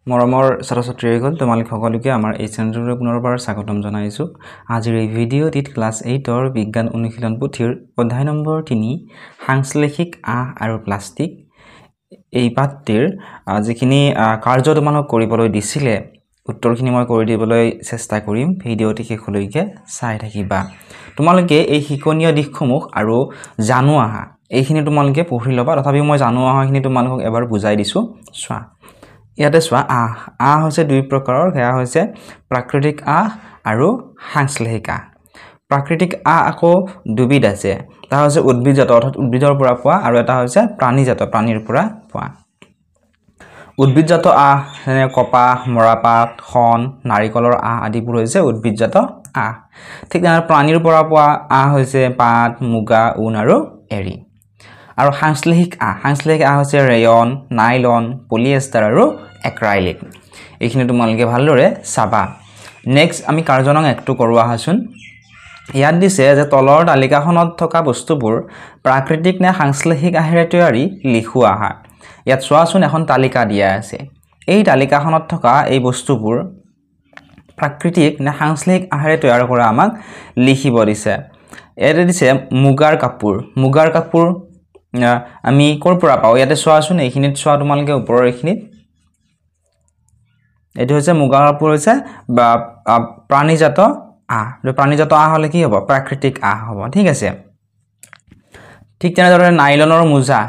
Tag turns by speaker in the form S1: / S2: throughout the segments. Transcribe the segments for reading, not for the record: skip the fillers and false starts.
S1: মৰমৰ ছাত্ৰ-ছাত্ৰীসকল তোমালোক সকলোকে আমাৰ এই চেনেলটোলৈ পুনৰবাৰ স্বাগতম জনাইছো। আজিৰ এই ভিডিঅ'টিত ক্লাছ 8ৰ বিজ্ঞান অনুশীলন পুথিৰ অধ্যায় নম্বৰ 3 সাংশ্লেষিক আহ আৰু প্লাষ্টিক এই পাঠটিৰ যিখিনি কাৰ্য তোমালোক কৰিবলৈ দিছিলে উত্তৰখিনি মই কৰি দিবলৈ চেষ্টা কৰিম। ভিডিঅ'টি শেষলৈকে চাই থাকিবা। তোমালোকে এই শিকনীয় দিশসমূহ আৰু জানো আহা এইখিনি তোমালোকে পঢ়ি ল'বা। তথাপিও মই জানো আহাখিনি তোমালোকক এবাৰ বুজাই দিছো। চোৱা ইয়াতে চোৱা আহ হৈছে দুই প্ৰকাৰৰ, সেয়া হৈছে প্ৰাকৃতিক আহ আৰু সাংশ্লেষিক আহ। প্ৰাকৃতিক আহ আকৌ দুবিধ আছে, এটা হৈছে উদ্ভিদজাত অৰ্থাৎ উদ্ভিদৰ পৰা পোৱা, আৰু এটা হৈছে প্ৰাণীজাত প্ৰাণীৰ পৰা পোৱা। উদ্ভিদজাত আহ যেনে কপাহ, মৰাপাট, শণ, নাৰিকলৰ আহ আদিবোৰ হৈছে উদ্ভিদজাত আহ। ঠিক তেনেদৰে প্ৰাণীৰ পৰা পোৱা আহ হৈছে পাট, মুগা, ঊণ আৰু এৰী। আৰু সাংশ্লেষিক আহ হৈছে ৰেয়ন, নাইলন, পলিয়েষ্টাৰ আৰু এক্ৰাইলিক। এইখিনি তোমালোকে ভালদৰে চাবা। নেক্সট আমি কাৰ্য নং 1টো কৰোঁ আহাচোন। ইয়াত দিছে যে তলৰ তালিকাখনত থকা বস্তুবোৰ প্ৰাকৃতিক নে সাংশ্লেষিক আহেৰে তৈয়াৰী লিখোৱা আহা। ইয়াত চোৱাচোন এখন তালিকা দিয়া আছে। এই তালিকাখনত থকা এই বস্তুবোৰ প্ৰাকৃতিক নে সাংশ্লেষিক আহেৰে তৈয়াৰ কৰা আমাক লিখিব দিছে। ইয়াতে দিছে মুগাৰ কাপোৰ। মুগাৰ কাপোৰ আমি ক'ৰ পৰা পাওঁ ইয়াতে চোৱাচোন। এইখিনিত চোৱা তোমালোকে ওপৰৰ এইখিনিত। এইটো হৈছে মুগাৰ কাপোৰ হৈছে প্ৰাণীজাত আহ। প্ৰাণীজাত আহ হ'লে কি হ'ব? প্ৰাকৃতিক আহ হ'ব। ঠিক আছে। ঠিক তেনেদৰে নাইলনৰ মোজা।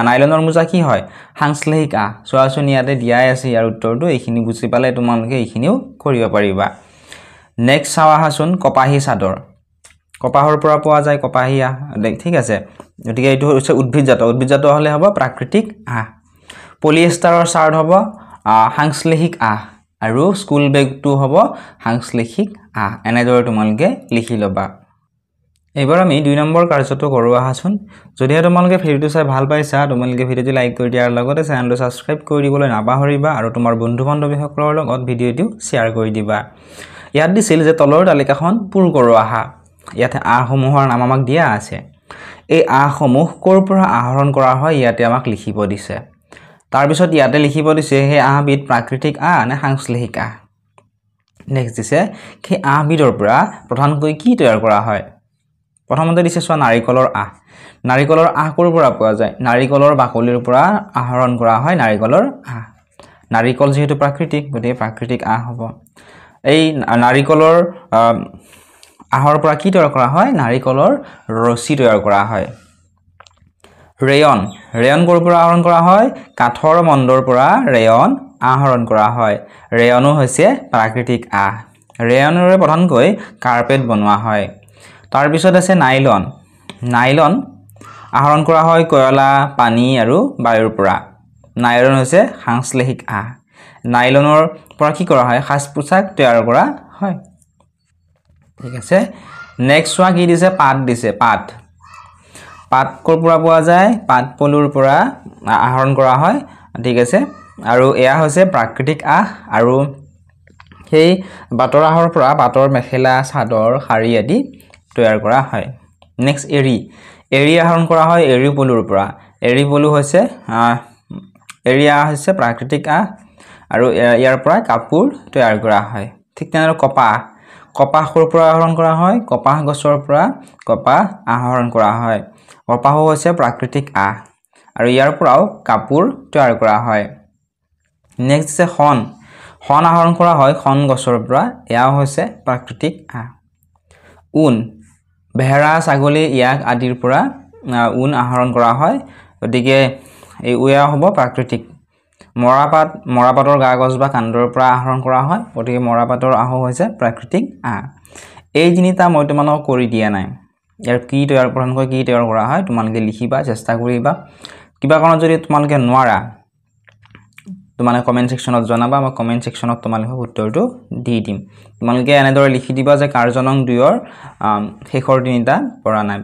S1: নাইলনৰ মোজা কি হয়? সাংশ্লেষিক আহ। চোৱাচোন ইয়াতে দিয়াই আছে ইয়াৰ উত্তৰটো। এইখিনি বুজি পালে তোমালোকে এইখিনিও কৰিব পাৰিবা। নেক্সট চাওঁ আহাচোন কপাহী চাদৰ। কপাহৰ পৰা পোৱা যায় কপাহী আহ। ঠিক আছে। গতিকে এইটো হৈছে উদ্ভিদজাত হ'লে হ'ব প্ৰাকৃতিক আহ। পলিয়েষ্টাৰৰ চাৰ্ট হ'ব সাংশ্লেষিক আহ, আৰু স্কুল বেগটো হ'ব সাংশ্লেষিক আহ। এনেদৰে তোমালোকে লিখি ল'বা। এইবাৰ আমি 2 নম্বৰ কাৰ্যটো কৰোঁ আহাচোন। যদিহে তোমালোকে ভিডিঅ'টো চাই ভাল পাইছা, তোমালোকে ভিডিঅ'টো লাইক কৰি দিয়াৰ লগতে চেনেলটো ছাবস্ক্ৰাইব কৰি দিবলৈ নাপাহৰিবা, আৰু তোমাৰ বন্ধু-বান্ধৱীসকলৰ লগত ভিডিঅ'টো শ্বেয়াৰ কৰি দিবা। ইয়াত দিছিল যে তলৰ তালিকাখন পূৰ কৰোঁ আহা। ইয়াতে আহসমূহৰ নাম আমাক দিয়া আছে। এই আহসমূহ ক'ৰ পৰা আহৰণ কৰা হয় ইয়াতে আমাক লিখিব দিছে। তাৰপিছত ইয়াতে লিখিব দিছে সেই আহবিধ প্ৰাকৃতিক আহ নে সাংশ্লেষিক আহ। নেক্সট দিছে সেই আহবিধৰ পৰা প্ৰধানকৈ কি তৈয়াৰ কৰা হয়। প্ৰথমতে দিছে চোৱা নাৰিকলৰ আহ। নাৰিকলৰ আহ ক'ৰ পৰা পোৱা যায়? নাৰিকলৰ বাকলিৰ পৰা আহৰণ কৰা হয় নাৰিকলৰ আহ। নাৰিকল যিহেতু প্ৰাকৃতিক, গতিকে প্ৰাকৃতিক আহ হ'ব। এই নাৰিকলৰ আহৰ পৰা কি তৈয়াৰ কৰা হয়? নাৰিকলৰ ৰছী তৈয়াৰ কৰা হয়। ৰেয়ন ক'ৰ পৰা আহৰণ কৰা হয়? কাঠৰ মণ্ডৰ পৰা ৰেয়ন আহৰণ কৰা হয়। ৰেয়নো হৈছে প্ৰাকৃতিক আহ। ৰেয়নৰে প্ৰধানকৈ কাৰ্পেট বনোৱা হয়। তাৰপিছত আছে নাইলন আহৰণ কৰা হয় কয়লা, পানী আৰু বায়ুৰ পৰা। নাইলন হৈছে সাংশ্লেষিক আহ। নাইলনৰ পৰা কি কৰা হয়? সাজ পোছাক তৈয়াৰ কৰা হয়। ঠিক আছে। নেক্সট চোৱা কি দিছে? পাট দিছে। পাট ক'ৰ পৰা পোৱা যায়? পাট পলুৰ পৰা আহৰণ কৰা হয়। ঠিক আছে। আৰু এয়া হৈছে প্ৰাকৃতিক আহ, আৰু সেই পাটৰ আহৰ পৰা পাটৰ মেখেলা, চাদৰ, শাৰী আদি তৈয়াৰ কৰা হয়। নেক্সট এৰী আহৰণ কৰা হয় এৰী পলুৰ পৰা। এৰী আহ হৈছে প্ৰাকৃতিক আহ, আৰু ইয়াৰ পৰা কাপোৰ তৈয়াৰ কৰা হয়। ঠিক তেনেদৰে কপাহ ক'ৰ পৰা আহৰণ কৰা হয়? কপাহ গছৰ পৰা কপাহ আহৰণ কৰা হয়। কপাহো হৈছে প্ৰাকৃতিক আহ, আৰু ইয়াৰ পৰাও কাপোৰ তৈয়াৰ কৰা হয়। নেক্সট আছে শণ আহৰণ কৰা হয় শণ গছৰ পৰা। এয়াও হৈছে প্ৰাকৃতিক আহ। ঊণ, ভেড়া, ছাগলী, ইয়াক আদিৰ পৰা ঊণ আহৰণ কৰা হয়। গতিকে এয়া হ'ব প্ৰাকৃতিক। মৰাপাটৰ গা-গছ বা কাণ্ডৰ পৰা আহৰণ কৰা হয়। গতিকে মৰাপাটৰ আহো হৈছে প্ৰাকৃতিক আহ। এই তিনিটা মই তোমালোকক কৰি দিয়া নাই। ইয়াৰ প্ৰধানকৈ কি তৈয়াৰ কৰা হয় তোমালোকে লিখিবা, চেষ্টা কৰিবা। কিবা কাৰণত যদি তোমালোকে নোৱাৰা তোমালোকে কমেণ্ট ছেকশ্যনত জনাবা। মই কমেণ্ট ছেকশ্যনত তোমালোকক উত্তৰটো দি দিম। তোমালোকে এনেদৰে লিখি দিবা যে কাৰ্য নং 2ৰ শেষৰ তিনিটা পৰা নাই,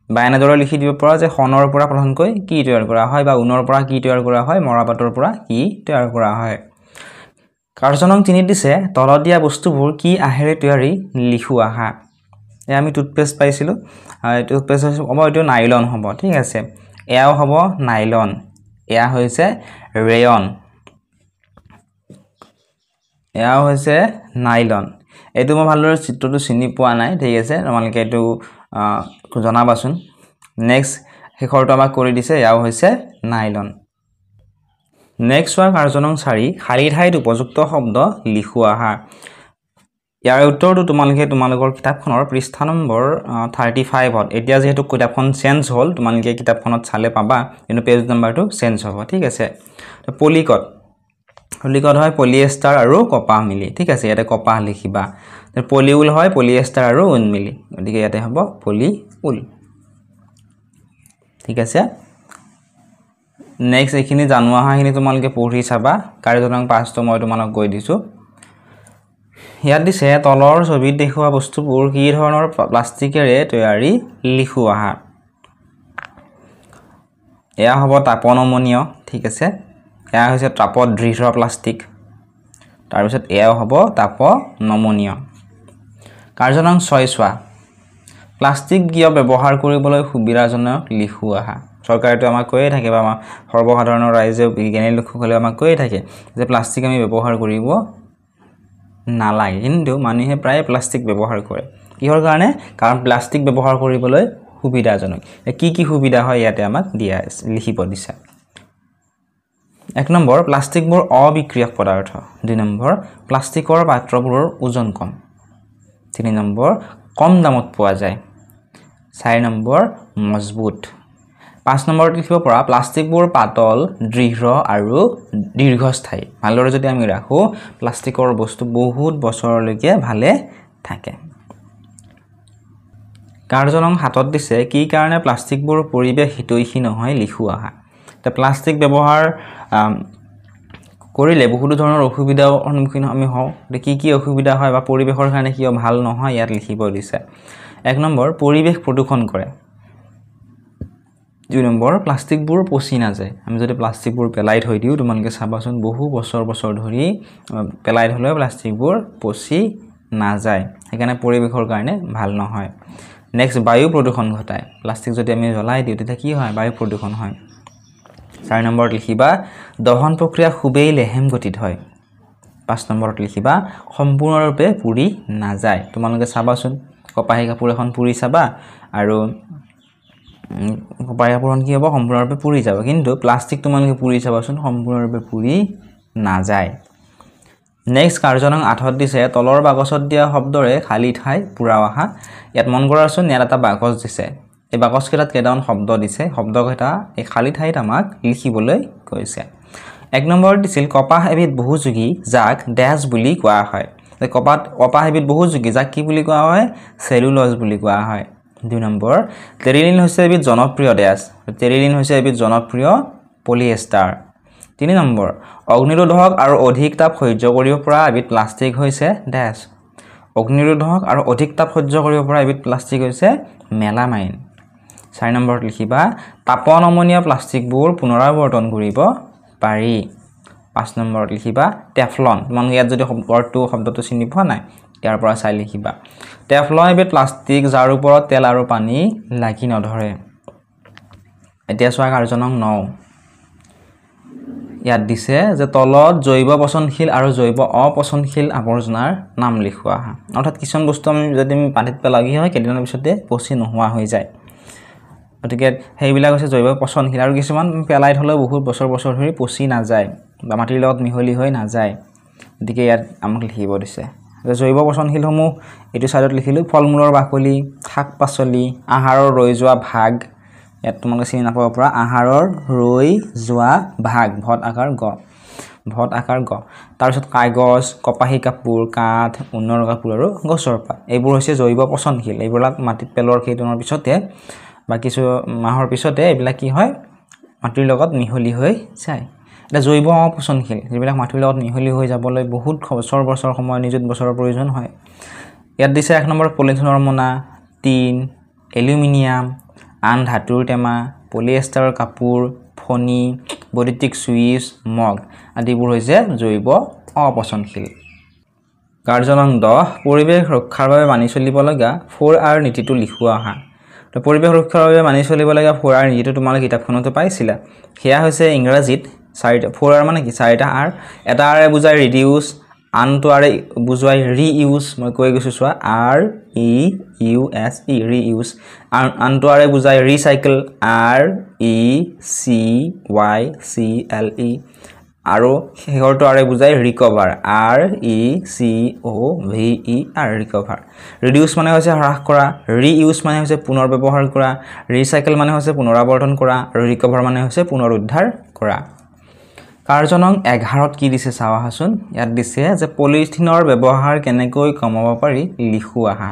S1: বা এনেদৰে লিখি দিব পৰা যে শণৰ পৰা প্ৰধানকৈ কি তৈয়াৰ কৰা হয়, বা ঊণৰ পৰা কি তৈয়াৰ কৰা হয়, মৰাপাটৰ পৰা কি তৈয়াৰ কৰা হয়। কাৰ্য নং 3 দিছে তলত দিয়া বস্তুবোৰ কি আহেৰে তৈয়াৰী লিখোৱা আহা। এয়া আমি টুথপেষ্ট পাইছিলোঁ। টুথপেষ্ট হ'ব এইটো নাইলন হ'ব। ঠিক আছে। এয়াও হ'ব নাইলন। এয়া হৈছে ৰেয়ন। এয়া হৈছে নাইলন এইটো মই ভালদৰে চিত্ৰটো চিনি পোৱা নাই ঠিক আছে তোমালোকে এইটো জনাবাচোন নেক্সট হেখৰটো আমাক কৰি দিছে এয়া হৈছে নাইলন নেক্সট ওয়ান কাৰ্য নং 4 খালী ঠাইত উপযুক্ত শব্দ লিখোৱা আহা ইয়াৰ উত্তৰটো তোমালোকৰ কিতাপখনৰ পৃষ্ঠা নম্বৰ 35 ত এতিয়া যেহেতু কিতাপখন চেঞ্জ হ'ল তোমালোকে কিতাপখনত চালে পাবা কিন্তু পেজ নম্বৰটো চেঞ্জ হ'ব ঠিক আছে তো পলিকট হয় পলিয়েষ্টাৰ আৰু কপাহ মিলি ঠিক আছে ইয়াতে কপাহ লিখিবা পলিউল হয় পলিয়েষ্টাৰ আৰু উল মিলি গতিকে ইয়াতে হ'ব পলিউল ঠিক আছে নেক্সট এইখিনি জানোৱা হাখিনি তোমালোকে পঢ়ি চাবা কাৰ্য নং 5 তো মই তোমালোক কৈ দিছো ইয়াত দিছে তলৰ ছবিত দেখুওৱা বস্তুবোৰ কি ধৰণৰ প্লাষ্টিকেৰে তৈয়াৰী লিখোৱা আহা এয়া হ'ব তাপনমনীয় ঠিক আছে এয়া হৈছে তাপত দৃঢ় প্লাষ্টিক তাৰ পিছত এয়া হ'ব তাপনমনীয় কাৰ্য নং 6 চোৱা প্লাষ্টিক কিয় ব্যৱহাৰ কৰিবলৈ সুবিধাজনক লিখোৱা আহা সৰকাৰেটো আমাক কৈয়ে থাকে বা সৰ্বসাধাৰণৰ ৰাইজে বিজ্ঞানী লোকসকলে আমাক কৈয়ে থাকে যে প্লাষ্টিক আমি ব্যৱহাৰ কৰিব নালাগে কিন্তু মানুহে প্ৰায় প্লাষ্টিক ব্যৱহাৰ কৰে কিহৰ কাৰণে কাৰণ প্লাষ্টিক ব্যৱহাৰ কৰিবলৈ সুবিধাজনক কি সুবিধা হয় ইয়াতে আমাক দিয়া লিখিব দিছে 1 নম্বৰ প্লাষ্টিকবোৰ অবিক্ৰিয়ক পদাৰ্থ 2 নম্বৰ প্লাষ্টিকৰ পাত্ৰবোৰৰ ওজন কম 3 নম্বৰ কম দামত পোৱা যায় 4 নম্বৰ মজবুত 5 নম্বৰত লিখিব পৰা প্লাষ্টিকবোৰ পাতল দৃঢ় আৰু দীৰ্ঘস্থায়ী ভালদৰে যদি আমি ৰাখো প্লাষ্টিকৰ বস্তু বহুত বছৰলৈকে ভালে থাকে কাৰ্য নং 7ত দিছে কি কাৰণে প্লাষ্টিকবোৰ পৰিৱেশ হিতৈষী নহয় লিখোৱা আহা তে প্লাষ্টিক ব্যৱহাৰ কৰিলে বহুত ধৰণৰ অসুবিধাৰ সন্মুখীন আমি হওঁ কি অসুবিধা হয় বা পৰিৱেশৰ কাৰণে কিয় ভাল নহয় ইয়াত লিখিব দিছে 1 নম্বৰ পৰিৱেশ প্ৰদূষণ কৰে 2 নম্বৰ প্লাষ্টিকবোৰ পচি নাযায় আমি যদি প্লাষ্টিকবোৰ পেলাই থৈ দিও তোমালোকে চাবাচোন বহু বছৰ ধৰি পেলাই থলে প্লাষ্টিকবোৰ পচি নাযায় সেইকাৰণে পৰিৱেশৰ কাৰণে ভাল নহয় নেক্সট বায়ু প্ৰদূষণ ঘটায় প্লাষ্টিক যদি আমি জ্বলাই দিও তেতিয়া কি হয় বায়ু প্ৰদূষণ হয় 4 নম্বৰত লিখিবা দহন প্ৰক্ৰিয়া খুবেই লেহেম গতিত হয় 5 নম্বৰত লিখিবা সম্পূৰ্ণৰূপে পুৰি নাযায় তোমালোকে চাবাচোন কপাহী কাপোৰ এখন পুৰি চাবা আৰু কপাহী কাপোৰখন কি হ'ব সম্পূৰ্ণৰূপে পুৰি যাব কিন্তু প্লাষ্টিক তোমালোকে পুৰি চাবাচোন সম্পূৰ্ণৰূপে পুৰি নাযায় নেক্সট কাৰ্য নং 8ত দিছে তলৰ বাকচত দিয়া শব্দৰে খালী ঠাই পুৰা আহা ইয়াত মন কৰাচোন ইয়াত এটা বাকচ দিছে এই বাকচকেইটাত কেইটামান শব্দ দিছে শব্দকেইটা এই খালী ঠাইত আমাক লিখিবলৈ কৈছে 1 নম্বৰত দিছিল কপাহ এবিধ বহুযোগী যাক ড্যাশ বুলি কোৱা হয় কপাহ এবিধ বহুযোগী যাক কি বুলি কোৱা হয় চেলুলজ বুলি কোৱা হয় 2 নম্বৰ টেৰিলিন হৈছে এবিধ জনপ্ৰিয় ড্যাশ টেৰিলিন হৈছে এবিধ জনপ্ৰিয় পলিয়েষ্টাৰ 3 নম্বৰ অগ্নিৰোধক আৰু অধিক তাপ সহ্য কৰিব পৰা এবিধ প্লাষ্টিক হৈছে ড্যাশ অগ্নিৰোধক আৰু অধিক তাপ সহ্য কৰিব পৰা এবিধ প্লাষ্টিক হৈছে মেলামাইন 4 নম্বৰত লিখিবা তাপনমনীয় প্লাষ্টিকবোৰ পুনৰাৱৰ্তন কৰিব পাৰি 5 নম্বৰত লিখিবা টেফলন তোমালোকে ইয়াত যদি শব্দটো চিনি পোৱা নাই ইয়াৰ পৰা চাই লিখিবা টেফলন এবিধ প্লাষ্টিক যাৰ ওপৰত তেল আৰু পানী লাগি নধৰে এতিয়া চোৱা কাৰ্য নং 9 ইয়াত দিছে যে তলত জৈৱ পচনশীল আৰু জৈৱ অপচনশীল আৱৰ্জনাৰ নাম লিখোৱা অৰ্থাৎ কিছুমান বস্তু আমি যদি পানীত পেলাও কি হয় কেইদিনৰ পিছতে পচি নোহোৱা হৈ যায় গতিকে সেইবিলাক হৈছে জৈৱ পচনশীল আৰু কিছুমান পেলাই থলে বহুত বছৰ ধৰি পচি নাযায় বা মাটিৰ লগত মিহলি হৈ নাযায় গতিকে ইয়াত আমাক লিখিব দিছে জৈৱ পচনশীলসমূহ এইটো সাইডত লিখিলো ফলমূলৰ বাকলি শাক পাচলি আহাৰৰ ৰৈ যোৱা ভাগ ইয়াত তোমালোকে চিনি নাপাব পৰা আহাৰৰ ৰৈ যোৱা ভাগ ভট আকাৰ গ তাৰ পিছত কাগজ কপাহী কাপোৰ কাঠ উন্নৰ কাপোৰ আৰু গছৰ পাত এইবোৰ হৈছে জৈৱ পচনশীল এইবিলাক মাটিত পেলোৱাৰ কেইদিনৰ পিছতে বা কিছু মাহৰ পিছতে এইবিলাক কি হয় মাটিৰ লগত মিহলি হৈ যায় এটা জৈৱ অপচনশীল যিবিলাক মাটিৰ লগত মিহলি হৈ যাবলৈ বহুত বছৰ সময় নিযুত বছৰৰ প্ৰয়োজন হয় ইয়াত দিছে 1 নম্বৰ পলিথিনৰ মোনা টিন এলুমিনিয়াম আন ধাতুৰ টেমা পলিয়েষ্টাৰৰ কাপোৰ ফণি বৈদ্যুতিক সুইচ মগ আদিবোৰ হৈছে জৈৱ অপচনশীল কাৰ্য নং 10 পৰিৱেশ ৰক্ষাৰ বাবে মানি চলিব লগা 4R নীতিটো লিখোৱা আহা তো পৰিৱেশ ৰক্ষাৰ বাবে মানি চলিব লগা 4R নীতিটো তোমালোকে কিতাপখনতে পাইছিলা সেয়া হৈছে ইংৰাজীত 4R মানে কি 4টা R এটা R বুজায় ৰিডিউস আনটোৰে বুজুৱাই ৰিইউজ মই কৈ গৈছো চোৱা R E U S E reuse আনটোৰে বুজাই recycle R E C Y C L E আৰু হেৰটোৰে বুজাই recover R E C O V E R recover reduce মানে হৈছে হ্ৰাস কৰা ৰিইউজ মানে হৈছে পুনৰ ব্যৱহাৰ কৰা ৰিসাইকেল মানে হৈছে পুনৰাবৰ্তন কৰা আৰু ৰিকভাৰ মানে হৈছে পুনৰুদ্ধাৰ কৰা কাৰ্যনং 11ত কি দিছে চাওয়া হাসুন ইয়াত দিছে যে পলিথিনৰ ব্যৱহাৰ কেনেকৈ কমাব পাৰি লিখু আহা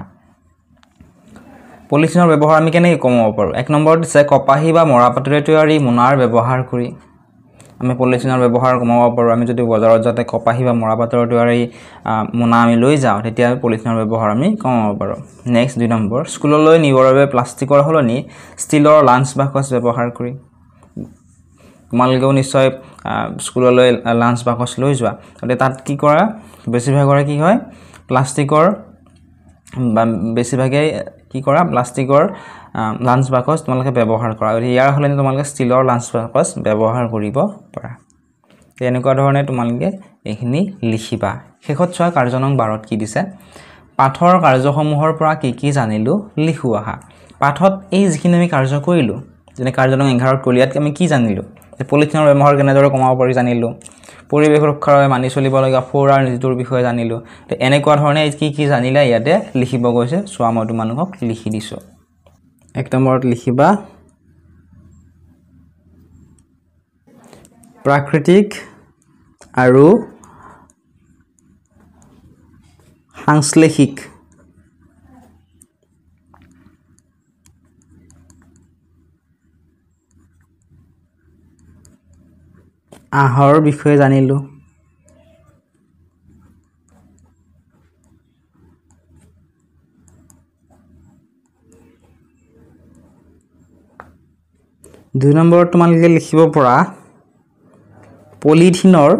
S1: পলিথিনৰ ব্যৱহাৰ আমি কেনেকৈ কমাব পাৰো এক নম্বৰ দিছে কপাহী বা মৰাপাটৰে তৈয়াৰী মোনাৰ ব্যৱহাৰ কৰি আমি পলিথিনৰ ব্যৱহাৰ কমাব পাৰো আমি যদি বজাৰত যাতে কপাহী বা মৰাপাটৰে তৈয়াৰী মোনা আমি লৈ যাওঁ তেতিয়া পলিথিনৰ ব্যৱহাৰ আমি কমাব পাৰো নেক্সট 2 নম্বৰ স্কুললৈ নিবৰ বাবে প্লাষ্টিকৰ হলনি ষ্টিলৰ লাঞ্চ বাকচ ব্যৱহাৰ কৰি তোমালগেও নিশ্চয় স্কুললৈ লাঞ্চ বাকচ লৈ যোৱা আৰু তাত কি কৰা বেছিভাগৰে কি হয় প্লাষ্টিকৰ বেছিভাগে কি কৰা প্লাষ্টিকৰ লাঞ্চ বাকচ তোমালকে ব্যৱহাৰ কৰা আৰু ইয়াৰ হলনি তোমালকে ষ্টিলৰ লাঞ্চ বাকচ ব্যৱহাৰ কৰিব পাৰা এনেকুৱা ধৰণে তোমালকে এইখিনি লিখিবা শেষত চোৱা কাৰ্যনং 12ত কি দিছে পাঠৰ কাৰ্যসমূহৰ পৰা কি জানিলো লিখু আহা পাঠত এই যিখিনি আমি কাৰ্য কৰিলো যেনে কাৰ্যনং 11ত কলিয়াত আমি কি জানিলো পলিথিনৰ ব্যৱহাৰ কেনেদৰে কমাব পাৰি জানিলো পৰিৱেশ ৰক্ষাৰ বাবে মানি চলিব লগা 4R নীতিৰ বিষয়ে জানিলো তে এনেকুৱা ধৰণে কি জানিলা ইয়াতে লিখিব গৈছে সোৱা মই তোমালোকক লিখি দিছো এক নম্বৰত লিখিবা প্ৰাকৃতিক আৰু সাংশ্লেষিক আহৰ বিষয়ে জানিলো দুই নম্বৰত তোমালোকে লিখিব পৰা পলিথিনৰ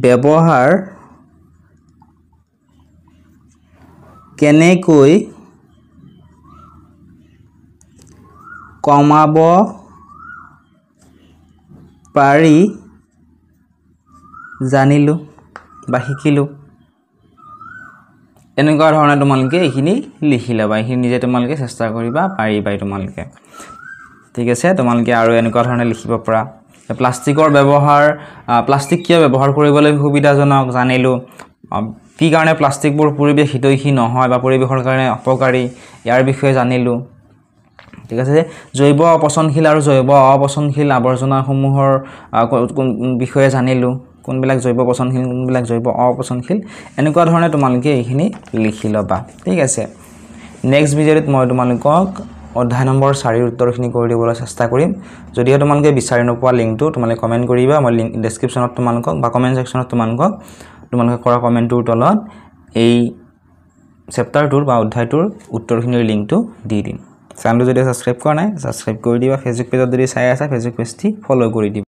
S1: ব্যৱহাৰ কেনেকৈ কমাব পাৰি জানিলো বা শিকিলো এনেকুৱা ধৰণে তোমালোকে এইখিনি লিখিলা বা এইখিনি নিজে তোমালোকে চেষ্টা কৰিবা পাৰিবাই তোমালোকে ঠিক আছে তোমালোকে আৰু এনেকুৱা ধৰণে লিখিব পৰা প্লাষ্টিকৰ ব্যৱহাৰ প্লাষ্টিক কিয় ব্যৱহাৰ কৰিবলৈ সুবিধাজনক জানিলো কি কাৰণে প্লাষ্টিকবোৰ পৰিৱেশ হিতৈষী নহয় বা পৰিৱেশৰ কাৰণে অপকাৰী ইয়াৰ বিষয়ে জানিলো ঠিক আছে জৈৱ অপচনশীল আৰু জৈৱ অপচনশীল আৱৰ্জনাসমূহৰ বিষয়ে জানিলো কোনবিলাক জৈৱ পচনশীল কোনবিলাক জৈৱ অপচনশীল এনেকুৱা ধৰণে তোমালোকে এইখিনি লিখি লবা ঠিক আছে নেক্সট ভিডিঅ'ত মই তোমালোকক অধ্যায় নম্বৰ 4 ৰ উত্তৰখিনি কৰি দিবলৈ চেষ্টা কৰিম যদি তোমালোকে বিচাৰি নোপোৱা লিংকটো তোমালোকে কমেন্ট কৰিবা মই লিংক ডেসক্ৰিপচনত তোমালোকক বা কমেন্ট সেকশনত তোমালোকে কৰা কমেন্টৰ তলত এই চেপ্টাৰটোৰ বা অধ্যায়টোৰ উত্তৰখিনিৰ লিংকটো দি দিম চেনেলটো যদি সাবস্ক্ৰাইব কৰা নাই সাবস্ক্ৰাইব কৰি দিবা ফেসবুক পেজত যদি চাই আছা ফেসবুক পেজটি ফলো কৰি দিবা